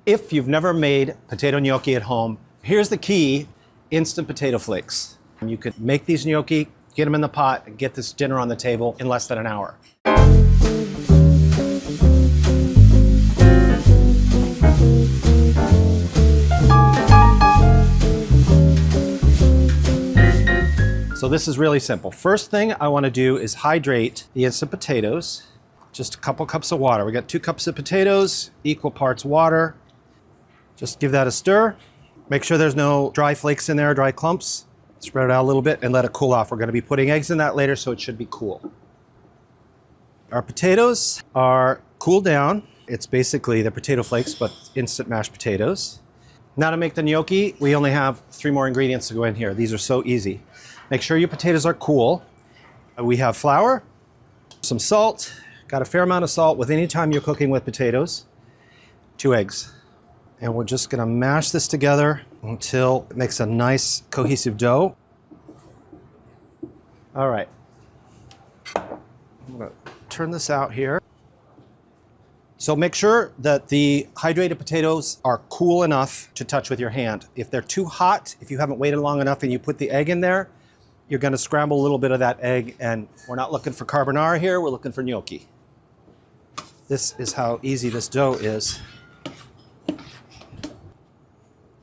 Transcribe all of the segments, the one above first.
If you've never made potato gnocchi at home, here's the key: instant potato flakes. You could make these gnocchi, get them in the pot, and get this dinner on the table in less than an hour. So this is really simple. First thing I want to do is hydrate the instant potatoes. Just a couple cups of water. We got 2 cups of potatoes, equal parts water. Just give that a stir. Make sure there's no dry flakes in there, dry clumps. Spread it out a little bit and let it cool off. We're going to be putting eggs in that later, so it should be cool. Our potatoes are cooled down. It's basically the potato flakes, but instant mashed potatoes. Now to make the gnocchi, we only have 3 more ingredients to go in here. These are so easy. Make sure your potatoes are cool. We have flour, some salt, got a fair amount of salt with any time you're cooking with potatoes, 2 eggs. And we're just gonna mash this together until it makes a nice cohesive dough. All right, I'm gonna turn this out here. So make sure that the hydrated potatoes are cool enough to touch with your hand. If they're too hot, if you haven't waited long enough and you put the egg in there, you're gonna scramble a little bit of that egg, and we're not looking for carbonara here, we're looking for gnocchi. This is how easy this dough is.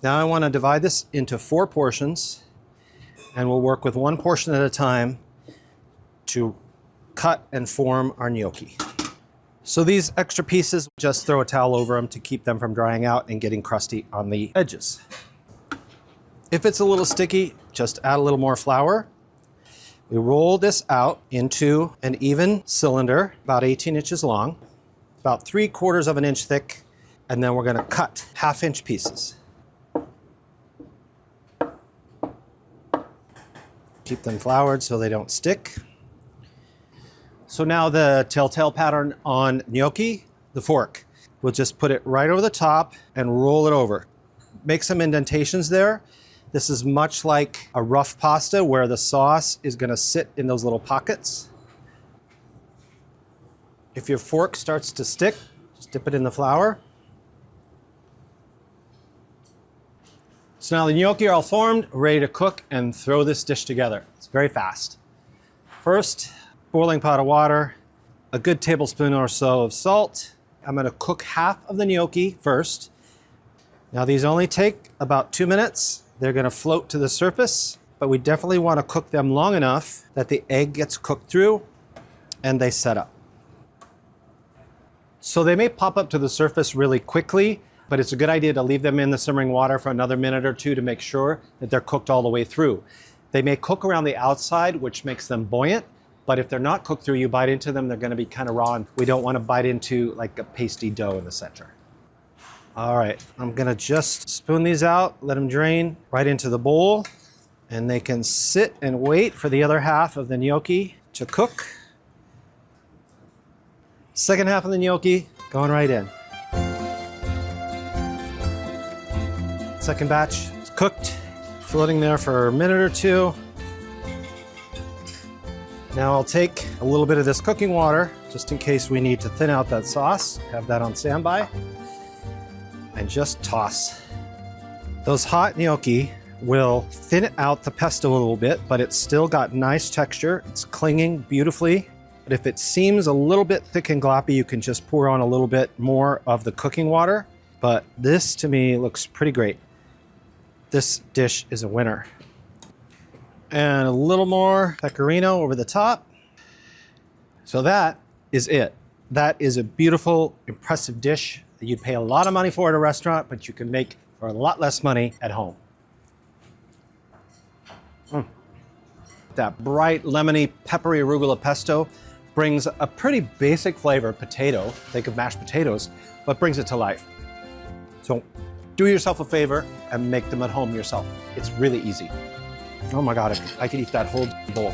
Now I want to divide this into 4 portions, and we'll work with 1 portion at a time to cut and form our gnocchi. So these extra pieces, just throw a towel over them to keep them from drying out and getting crusty on the edges. If it's a little sticky, just add a little more flour. We roll this out into an even cylinder, about 18 inches long, about 3/4 of an inch thick, and then we're going to cut 1/2 inch pieces. Keep them floured so they don't stick. So now the telltale pattern on gnocchi, the fork. We'll just put it right over the top and roll it over. Make some indentations there. This is much like a rough pasta where the sauce is going to sit in those little pockets. If your fork starts to stick, just dip it in the flour. So now the gnocchi are all formed, ready to cook and throw this dish together. It's very fast. First, boiling pot of water, a good tablespoon or so of salt. I'm going to cook half of the gnocchi first. Now these only take about 2 minutes. They're going to float to the surface, but we definitely want to cook them long enough that the egg gets cooked through and they set up. So they may pop up to the surface really quickly, but it's a good idea to leave them in the simmering water for another minute or 2 to make sure that they're cooked all the way through. They may cook around the outside, which makes them buoyant, but if they're not cooked through, you bite into them, they're going to be kind of raw, and we don't want to bite into like a pasty dough in the center. All right, I'm going to just spoon these out, let them drain right into the bowl, and they can sit and wait for the other half of the gnocchi to cook. Second half of the gnocchi going right in. Second batch is cooked, floating there for a minute or 2. Now I'll take a little bit of this cooking water, just in case we need to thin out that sauce. Have that on standby. And just toss. Those hot gnocchi will thin out the pesto a little bit, but it's still got nice texture. It's clinging beautifully. But if it seems a little bit thick and gloppy, you can just pour on a little bit more of the cooking water. But this, to me, looks pretty great. This dish is a winner. And a little more pecorino over the top. So that is it. That is a beautiful, impressive dish that you'd pay a lot of money for at a restaurant, but you can make for a lot less money at home. That bright, lemony, peppery arugula pesto brings a pretty basic flavor, potato, think of mashed potatoes, but brings it to life. So do yourself a favor and make them at home yourself. It's really easy. Oh my God, I could eat that whole bowl.